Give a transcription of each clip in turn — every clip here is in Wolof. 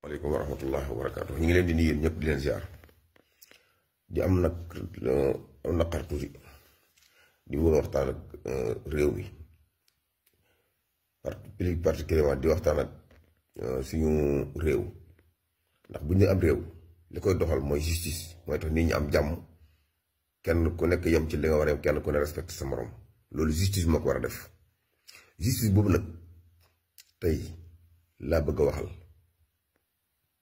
waaleykum wa rahmatullahi wa barakaatu ñu ngi leen di nuyu ñëpp di leen ziar di am nag naqar tuuti di war a waxtaan ak réew mi plus particulièrement di waxtaan ak suñu réew ndax bu ñu am réew li koy doxal mooy justice mooy tax nit ñi am jàmm kenn ku nekk yem ci li nga war a yem kenn ku ne respecté sa morom loolu justice moo ko war a def justice boobu nag tey laa bëgg a waxal.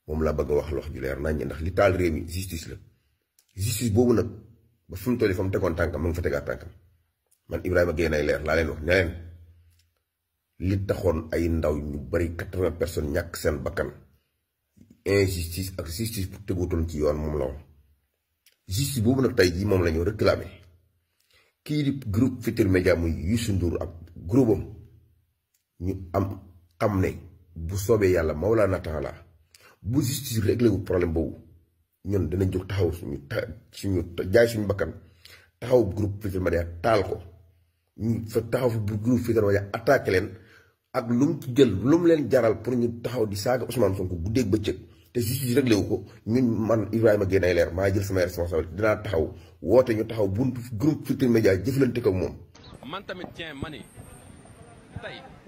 moom laa bëgg a wax ju leer nañ ndax li taal réew mi justice la justice boobu nag ba fi mu toll fa mu tegoon tànkam ma nga fa tegaat tànkam man Ibrahima Gueye nay leer laa leen wax ne leen li taxoon ay ndaw ñu bari 80 personnes ñàkk seen bakkan injustice ak justice bu tegutoon ci yoon moom la woon justice boobu nag tey jii moom la ñu réclamé kii di groupe Futurs Médias muy Youssou Ndour ak groupe am ñu am xam ne bu soobee yàlla Mawlana Taala bu justice réglé wu problème boobu ñun dinañ jóg taxaw suñu jaay suñu bakkan taxaw groupe Futurs Médias taal ko ñu fa taxaw fi bu groupe Futurs Médias attaqué leen ak lu mu ci jël lu mu leen jaral pour ñu taxaw di saaga Ousmane Sonko guddeeg bëccëg te justice réglé wu ko ñun man Ibrahima Gueye nay leer maa jël samay responsabilité dinaa taxaw woote ñu taxaw buntu groupe Futurs Médias jëflante ko moom. man tamit tiens ma ni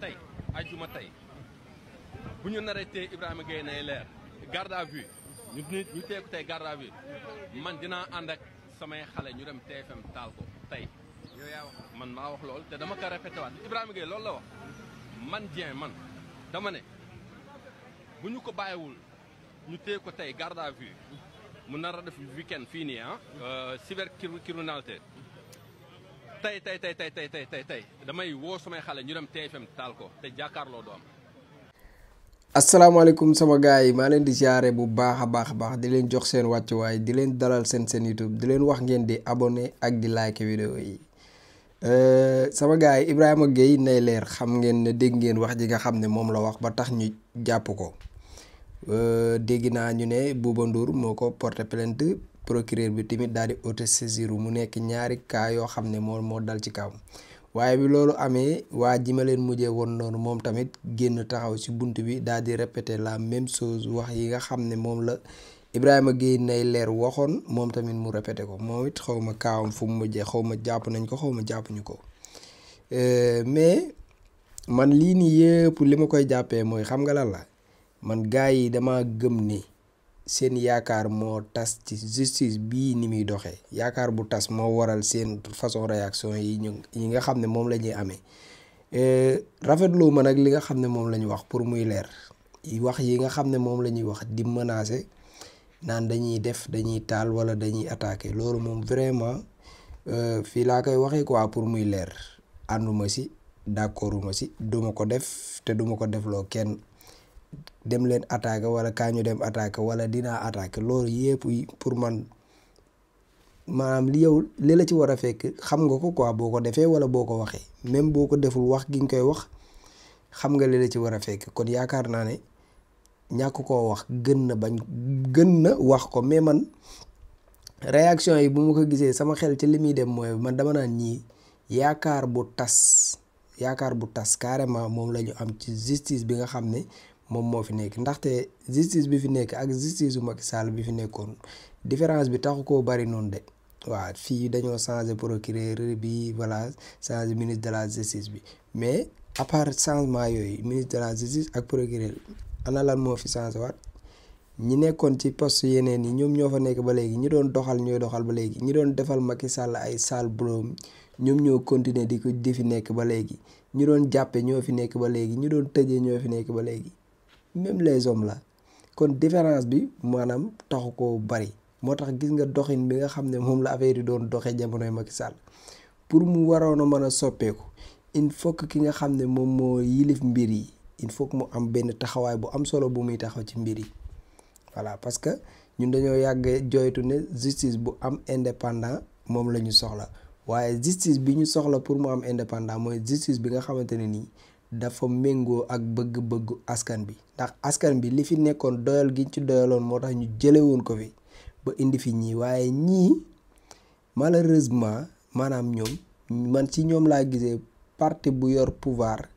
tey ajuma tey bu ñu naree tee Ibrahima Gueye nay leer. garde à vue ñu teeku tey garde à vue man dinaa ànd ak samay xale ñu dem TFM taal ko tey yow yaa wax man maa wax loolu te dama ko répété waat Ibrahima Gueye loolu la wax man Dieng man dama ne bu ñu ko bàyyiwul ñu teeku ko tey garde à vue mu nar a def weekend fii nii cybercriminalité tey damay woo samay xale ñu dem TFM taal ko te jàkkaarloo doom. asalaamaaleykum sama gars yi maa leen di ziare bu baax a baax di leen jox seen wàccuwaay di leen dalal seen YouTube di leen wax ngeen di abonné ak di like vidéo yi sama gars yi Ibrahima Gueye nay leer xam ngeen ne dégg ngeen wax ji nga xam ne moom la wax ba tax ñu jàpp ko dégg naa ñu ne Bouba Ndour moo ko porté plainte procureur bi tamit daal di auto-saisir mu nekk ñaari cas yoo xam ne moo dal ci kaw. waaye bi loolu amee waa ji ma leen mujjee woon noonu moom tamit génn taxaw ci bunt bi daal di répéter la même chose wax yi nga xam ne moom la Ibrahima Gueye nay leer waxoon moom tamit mu répété ko moom it xaw ma kaawam fu mu mujjee xaw ma jàpp nañ ko xaw ma jàppuñu ko mais man lii nii yëpp li ma koy jàppee mooy xam nga lan la man gars yi dama gëm ni seen yaakaar moo tas ci justice bii ni muy doxee yaakaar bu tas moo waral seen façon réaction yi nga xam ne moom la ñuy amee rafetlu ma nag li nga xam ne moom la ñu wax pour muy leer wax yi nga xam ne moom la ñuy wax di menacer naan dañuy taal wala dañuy attaquer loolu moom vraiment fii laa koy waxee quoi pour muy leer ànduma si d'accorduma si duma ko def te duma ko defloo kenn. dem leen attaqué wala kaa ñu dem attaqué wala dinaa attaqué loolu yëpp pour man maanaam li la ci war a fekk xam nga ko quoi boo ko defee wala boo ko waxee même boo ko deful wax gi nga koy wax xam nga li la ci war a fekk kon yaakaar naa ne ñàkk koo wax gën na wax ko mais man réaction yi bu ma ko gisee sama xel ci li muy dem mooy man dama naan ñii yaakaar bu tas carrément moom la ñu am ci justice bi nga xam ne moom moo fi nekk ndaxte justice bi fi nekk ak justice bu Macky Sall bi fi nekkoon différence bi taxu koo bari noonu de waaw fii dañoo changé procureur bi voilà changé ministre de la justice bi mais à part changement yooyu ministre de la justice ak procureur ana lan moo fi changé waat ñi nekkoon ci poste yeneen yi ñoom ñoo fa nekk ba léegi ñi doon doxal ñooy doxal ba léegi ñi doon defal Macky Sall ay sale boulot ñoom ñoo continuer di fi nekk ba léegi ñi doon jàppe ñoo fi nekk ba léegi ñi doon tëjee ñoo fi nekk ba léegi même les hommes la kon différence bi maanaam taxu ko bari moo tax gis nga doxin bi nga xam ne moom la affaire yi doon doxee jamonoy Macky Sall pour mu waroon a mën a soppeeku il faut que ki nga xam ne moom moo yilif mbir yi il faut que mu am benn taxawaay bu am solo bu muy taxaw ci mbir yi voilà parce que ñun dañoo yàgg joytu ne justice bu am indépendant moom la ñu soxla waaye justice bi ñu soxla pour mu am indépendant mooy justice bi nga xamante ne nii dafa méngoo ak bëgg-bëggu askan bi ndax askan bi li fi nekkoon doyal gi ci doyaloon moo tax ñu jële woon ko fi ba indi fi ñii waaye ñii malheureusement maanaam ñoom man ci ñoom laa gisee parti bu yor pouvoir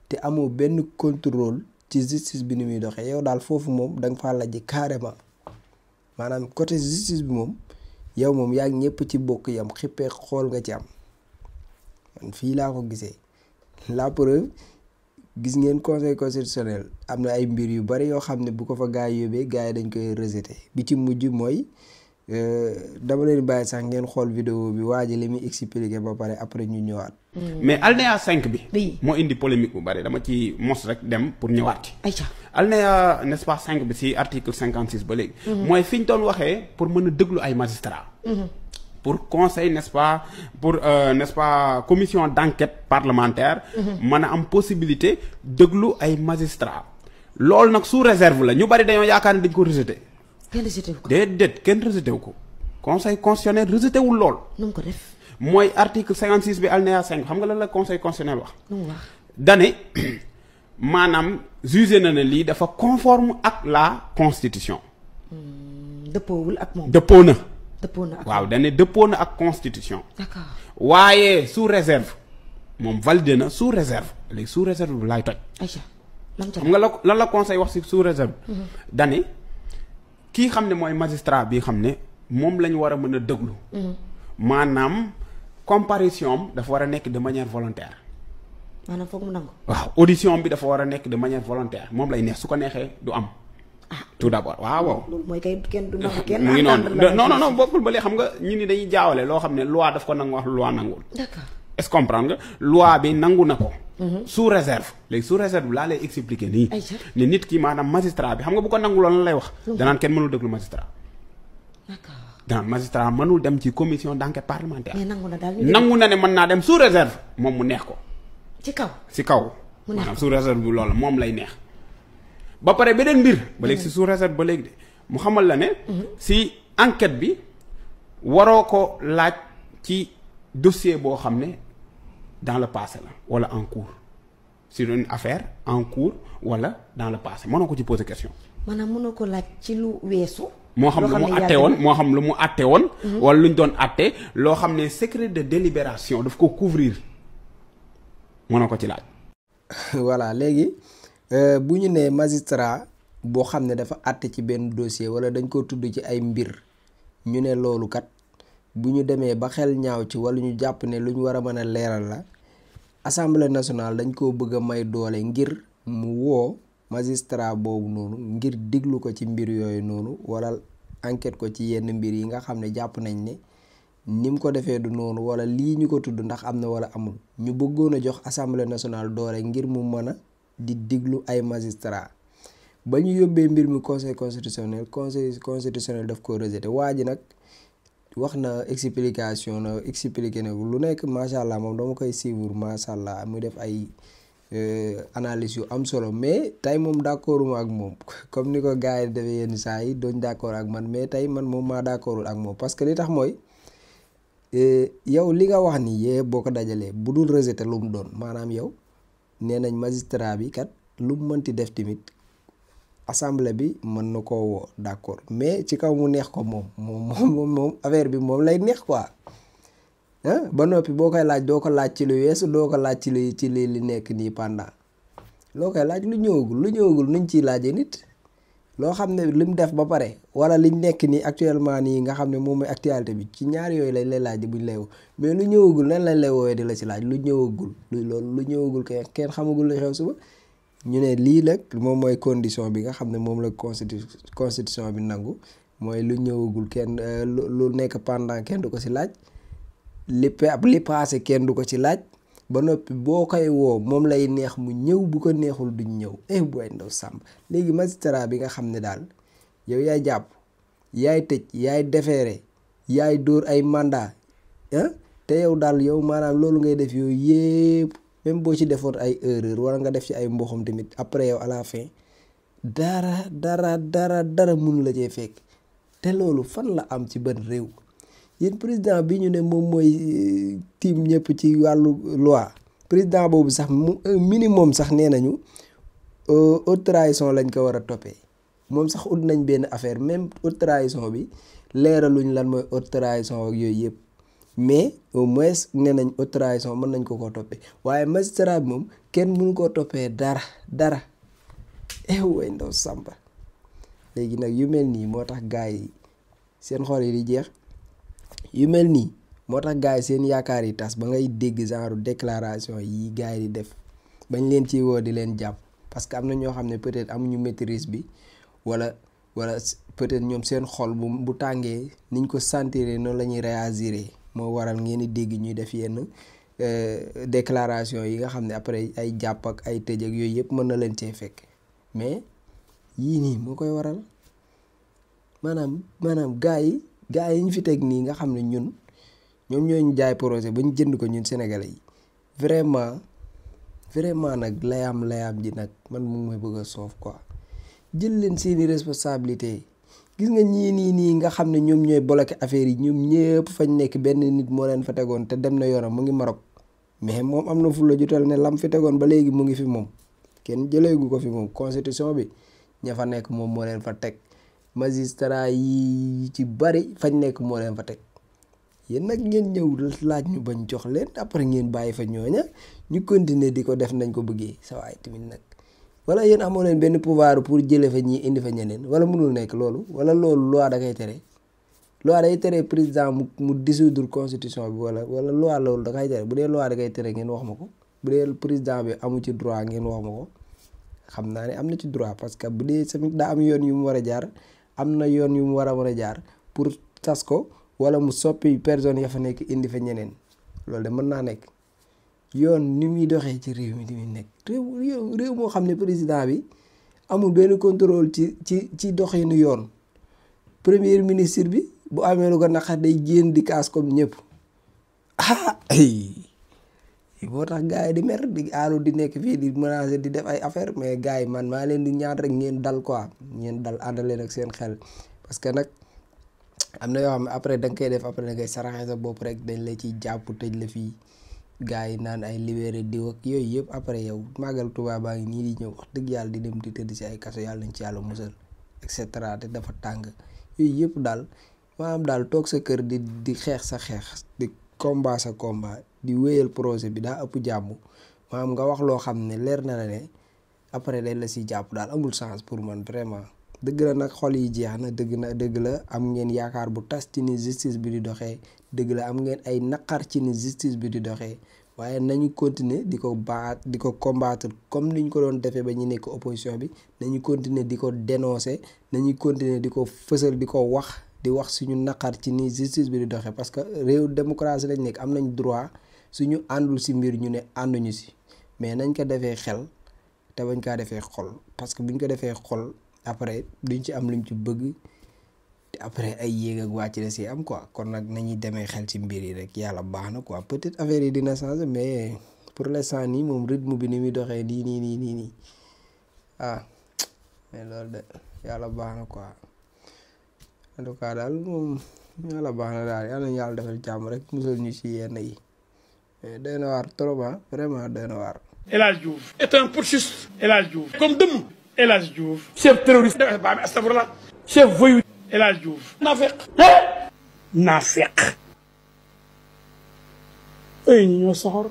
te amoo benn contrôle ci justice bi ni muy doxee yow daal foofu moom da nga faa lajj carrément maanaam côté justice bi moom yow moom yaa ngi ñëpp ci bokk yam xippee xool nga ci am man fii laa ko gisee la preuve gis ngeen conseil constitutionnel am na ay mbir yu bari yoo xam ne bu ko fa gaa yi yóbbee gaa yi dañ koy rejeté bi ci mujj mooy dama leen bàyyi sax ngeen xool vidéo bi waa ji li muy expliqué ba pare après ñu ñëwaat. mais alinéa 5 bi. moo indi polémique bu bari dama ci mos rek dem pour ñëwaat ci. ayca alinéa n'est-ce pas 5 bi ci article 56 ba léegi. mooy fi ñu doon waxee pour mën a déglu ay magistrats. pour conseil n'est-ce pas pour n'est-ce pas commission d'enquête parlementaire. mën a am possibilité déglu ay magistrats. loolu nag sous réserve la ñu bari dañoo yaakaar ne dañ ko rejeté. kenn rejeté wu ko déedéet kenn rejeté wu ko. conseil constitutionnel rejeté wul lool. nu mu ko def. mooy article 56 bi alinéa 5 xam nga lan la conseil constitutionnel wax. nu mu wax dane maanaam jugé na ne lii dafa conforme ak la constitution. dëppoowul ak moom. dëppoo na. dëppoo na ak waaw dane dëppoo na ak constitution. d'accord waaye sous réserve moom validé na sous réserve léegi sous réserve bi laay toj. ayca xam nga lan la conseil wax ci sous réserve. dane kii xam ne mooy magistrat bi xam ne moom la ñu war a mën a déglu. maanaam comparution am dafa war a nekk de manière volontaire. maanaam foog mu nangu. waaw audition bi dafa war a nekk de manière volontaire moom lay neex su ko neexee du am. tout d'abord waaw. loolu mooy kay kenn du nangu kenn. mu ngi noonu non bokkul ba léegi xam nga ñi ni dañuy jaawale loo xam ne loi daf ko nangu wax loi nanguwul. d'accord est-ce que comprendre nga loi bi nangu na ko. sous réserve léegi sous réserve bi laa lay expliquer nii. ne nit ki maanaam magistrat bi xam nga bu ko nangu loolu lay wax. danaan kenn mënul déglu magistrat. d'accord danaan magistrat mënul dem ci commission d'enquête parlementaire. mais nangu na daal nangu na ne mën naa dem sous réserve moom mu neex ko. ci kaw ci kaw. maanaam sous réserve bi loolu moom lay neex. ba pare beneen mbir. ba léegi ci sous réserve ba léegi de mu xamal la ne. ci enquête bi waroo ko laaj ci dossier boo xam ne dans le passé la wala en cours sur une affaire en cours wala dans le passé mënoo ko ci poser question. maanaam mënoo ko laaj ci lu weesu. moo xam lu mu àtte woon moo xam lu mu àtte woon. wala lu ñu doon àtte loo xam ne secret de délibération daf ko couvrir mënoo ko ci laaj. voilà léegi bu ñu nee magistrat boo xam ne dafa àtte ci benn dossier wala dañ ko tudd ci ay mbir ñu ne loolu kat bu ñu demee ba xel ñaaw ci wala ñu jàpp ne lu ñu war a mën a leeral la assemblée nationale dañ koo bëgg a may doole ngir mu woo magistrat boobu noonu ngir diglu ko ci mbir yooyu noonu wala enquête ko ci yenn mbir yi nga xam ne jàpp nañ ne ni mu ko defee du noonu wala lii ñu ko tudd ndax am na wala amul ñu bëggoon a jox assemblée nationale doole ngir mu mën a di diglu ay magistrat ba ñu yóbbee mbir mi conseil constitutionnel daf ko rejeté waa ji nag wax na explication na expliqué na lu nekk macha allah moom dama koy suivre macha allah muy def ay analyse yu am solo mais tey moom d'accorduma ak moom comme ni ko gars yi defee yenn saa yi doon d'accord ak man mais tey man moom maa d'accordul ak moom parce que li tax mooy yow li nga wax ni yee boo ko dajalee bu dul rejeté lu mu doon maanaam yow nee nañ magistrat bi kat lu mu mënti def tamit assemblée bi mën na koo woo d'accord mais ci kaw mu neex ko moom affaire bi moom lay neex quoi ba noppi boo koy laaj doo ko laaj ci lu weesu doo ko laaj ci li nekk nii pendant loo koy laaj lu ñëwagul nuñ ciy laajee nit loo xam ne lim def ba pare wala liñ nekk nii actuellement nii nga xam ne moom mooy actualité bi ci ñaar yooyu lañ lay laaj buñ lay woo mais lu ñëwagul nan lañ lay woowee di la ci laaj lu ñëwagul lu ñëwagul kenn xamagul lu xew suba ñu ne lii nag moom mooy condition bi nga xam ne moom la constitution bi nangu mooy lu ñëwagul kenn lu nekk pendant kenn du ko ci laaj li passé kenn du ko ci laaj ba noppi boo koy woo moom lay neex mu ñëw bu ko neexul duñ ñëw booy ndaw sàmb léegi magistrat bi nga xam ne daal yow yaay jàpp yaay tëj yaay defeere yaay dóor ay mandat te yow daal yow maanaam loolu ngay def yooyu yépp même boo ci defoon ay erreur wala nga def ci ay mboxam tamit après yow à la fin dara mënu la cee fekk te loolu fan la am ci ban réew yéen président bi ñu ne moom mooy tiim ñëpp ci wàllu loi président boobu sax minimum sax nee nañu haute trahison lañ ko war a toppee moom sax ut nañ benn affaire même haute trahison bi leeraluñ lan mooy haute trahison ak yooyu yëpp mais au moins nee nañ haute trahison mën nañ ko toppee waaye magistrat bi moom kenn mënu koo toppee dara way ndaw sàmba léegi nag yu mel nii moo tax gars yi seen xol yi di jeex yu mel nii moo tax gars yi seen yaakaar yi tas ba ngay dégg genre déclaration yi gars yi di def bañ leen ciy woo di leen jàpp parce que am na ñoo xam ne peut-être amuñu maîtrise bi wala peut-être ñoom seen xol bu tàngee niñ ko sentir noonu la ñuy réagir moo waral ngeen di dégg ñuy def yenn déclaration yi nga xam ne après ay jàpp ak ay tëj ak yooyu yëpp mën na leen cee fekk mais yii nii moo koy waral maanaam gars yi ñu fi teg nii nga xam ne ñoom ñoo ñu jaay projet ba ñu jënd ko ñun sénégalais yi vraiment nag layam ji nag man mu may bëgg a soof quoi jël leen seeni responsabilité gis nga ñii nii nga xam ne ñoom ñooy bloqué affaire yi ñoom ñëpp fañ nekk benn nit moo leen fa tegoon te dem na yoonam mu ngi Maroc mais moom am na fu la jutal ne lam fi tegoon ba léegi mu ngi fi moom kenn jëleegu ko fi moom constitution bi ña fa nekk moom moo leen fa teg magistrat yi ci bari fañ nekk moo leen fa teg yéen nag ngeen ñëw laaj ñu bañ jox leen après ngeen bàyyi fa ñooña ñu continuer di ko def nañ ko bëggee sa waay tamit nag wala yéen amoo leen benn pouvoir pour jële fa ñii indi fa ñeneen wala mënul nekk loolu wala loolu loi da koy tere loi day tere président mu dissoudre constitution bi wala loi loolu da koy tere bu dee loi da koy tere ngeen wax ma ko bu dee président bi amu ci droit ngeen wax ma ko xam naa ne am na ci droit parce que bu dee tamit daa am yoon yu mu war a jaar am na yoon yu mu war a mën a jaar pour tas ko wala mu soppi personne ya fa nekk indi fa ñeneen loolu de mën naa nekk yoon ni muy doxee ci réew mi di muy nekk réew moo xam ne président bi amul benn contrôle ci doxinu yoon premier ministre bi bu amee lu ko naqar day génn di kaas comme ñëpp moo tax gars yi di mer di aalu di nekk fii di menacer di def ay affaire mais gars yi man maa leen di ñaan rek ngeen dal quoi ngeen dal ànd leen ak seen xel parce que nag am na yoo xam ne après da nga koy def après da ngay saraxe sa bopp rek dañ la ciy jàpp tëj la fii gars yi naan ay libéré diw ak yooyu yëpp après yow màggal Tuubaa baa ngi nii di ñëw wax dëgg yàlla di dem di tëdd si ay kaso yàlla nañ ci yàlla musal et cetera te dafa tàng yooyu yëpp daal maanaam daal toog sa kër di xeex sa xeex di combat sa combat di wéyal projet bi daa ëpp jàmm maanaam nga wax loo xam ne leer na la ne après dañ la si jàpp daal amul sens pour man vraiment dëgg la nag xol yi jeex na dëgg la am ngeen yaakaar bu tas ci ni justice bi di doxee dëgg la am ngeen ay naqar ci ni justice bi di doxee waaye nañu continuer di ko combattre comme niñ ko doon defee ba ñu nekk opposition bi nañu continuer di ko dénoncer nañu continuer di ko fësal di ko wax suñu naqar ci ni justice bi di doxee parce que réew démocratie lañ nekk am nañ droit suñu àndul si mbir ñu ne ànduñu si mais nañ ko defee xel te bañ kaa defee xol parce que buñ ko defee xol après duñ ci am luñ ci bëgg te après ay yéeg ak wàcc la si am quoi kon nag nañuy demee xel ci mbir yi rek yàlla baax na quoi peut-être affaire yi dina changer mais pour l'instant nii moom rythme bi ni muy doxee nii mais loolu de yàlla baax na quoi en tout cas daal moom yàlla baax na daal yàlla nañu yàlla defal jàmm rek musal ñu ci yenn yi mais doy na waar trop vraiment doy na waar. El Hadj Diouf est un putschiste. El Hadj Diouf comme dëmm. El Hadj Diouf chef terroriste astafurlah chef voyou. El Hadj Diouf naafeq ay ñi ñoo soxor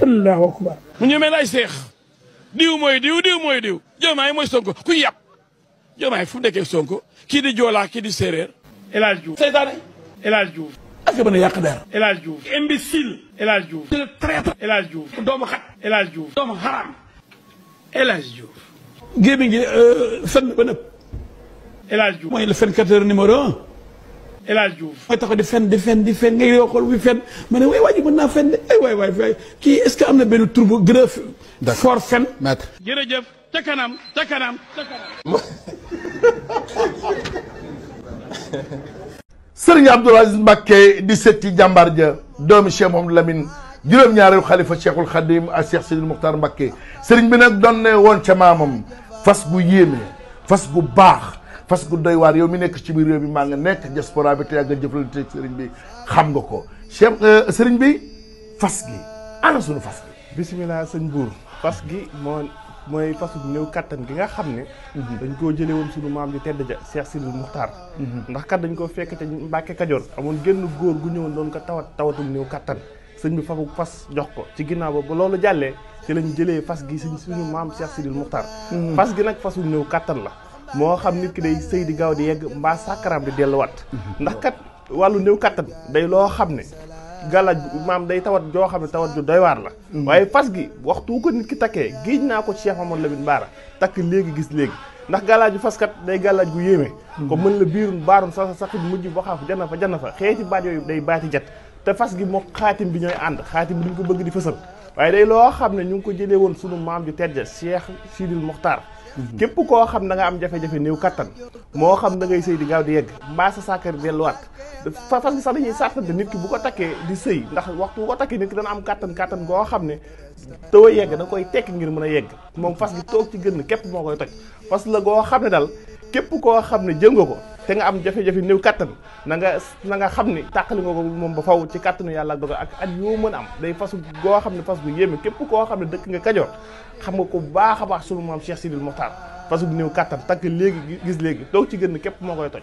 allahu akbar mu ñu mel ay seex diw mooy diw Diomaye mooy Sonko ku yàpp Diomaye fu mu nekkee Sonko kii di joolaa kii di séeréer El Hadj Diouf seytaane El Hadj Diouf ak mën a yàq der El Hadj Diouf imbécile El Hadj Diouf traître El Hadj Diouf doomu xat El Hadj Diouf doomu haram El Hadj Diouf gémmi ngi fen ba nëpp El Hadj Diouf mooy le fenkateur numéro 1 El Hadj Diouf mooy tax di fen ngay yoo xool bi fen ma ne waay waa ji mën naa fen de ay waay kii est-ce que am na benn tur bu gën a fort fen maître jërëjëf ca kanam Sëriñ Abdoul Aziz Mbacké di setti jàmbaar ja doomi Cheikh Mouhamadou Lamine juróom-ñaareelu xalifa Cheikhul Khadim ak Cheikh Sidil Mukhtar Mbacké sëriñ bi nag doon ne woon ca maamam fas gu yéeme fas gu baax fas gu doy waar yow mi nekk ci biir réew mi maa nga nekk diaspora bi te yàgg a jëflante sëriñ bi xam nga ko Cheikh sëriñ bi fas gi ana sunu fas gi. bisimilah sëñ buur fas gi mooy fasu néew kattan gi nga xam ne dañ koo jële woon sunu maam ji tedd ja Cheikh Sidil Muxtaar ndax kat dañ koo fekk te Mbàkke Kajoor amoon génn góor gu ñëwoon doon ko tawatum néew kattan sëñ bi fabu fas jox ko ci ginnaaw ba loolu jàllee ci lañ jëlee fas gi suñu maam Cheikh Sidil Muxtaar fas gi nag fasu néew kattan la moo xam nit ki day sëy di gaaw di yegg mbaa sàkkaraam di delluwaat ndax kat wàllu néew kattan day loo xam ne gàllaaj maam day tawat joo xam ne tawat ju doy waar la waaye fas gi waxtu ko nit ki takkee géej naa ko Cheikh Mamadou Lamine Bara takk léegi gis léegi ndax gàllaaju fas kat day gàllaaj gu yéeme ko mën la biirun baarun sa saxit mujj waxaaf janna fa xeeti baat yooyu day baati jet te fas gi moo xaatim bi ñooy ànd xaatim bi duñ ko bëgg di fësal waaye day loo xam ne ñu ngi ko jëlee woon sunu maam ju tedd Cheikh Sidil Muxtaar képp koo xam da nga am jafe-jafe néew kattan moo xam da ngay sëy di gaaw di yegg mbaa sa saakari delluwaat fas gi sax dañuy sartante nit ki bu ko takkee di sëy ndax waxtu bu ko takkee nit ki dana am kattan goo xam ne taw a yegg da koy tekki ngir mën a yegg moom fas gi toog ci gën képp moo koy toj fas la goo xam ne daal képp koo xam ne jël nga ko te nga am jafe-jafe néew kattan na nga xam ni tàqali nga ko moom ba faw ci kattanu yàlla ak dogal ak at yoo mën a am day fasu goo xam ne fas gu yéeme képp koo xam ne dëkk nga Kajoor xam nga ko baax a baax sunu maam Cheikh Sidil Muxtaar fasu néew kattan takk léegi gis léegi toog ci gën képp moo koy toj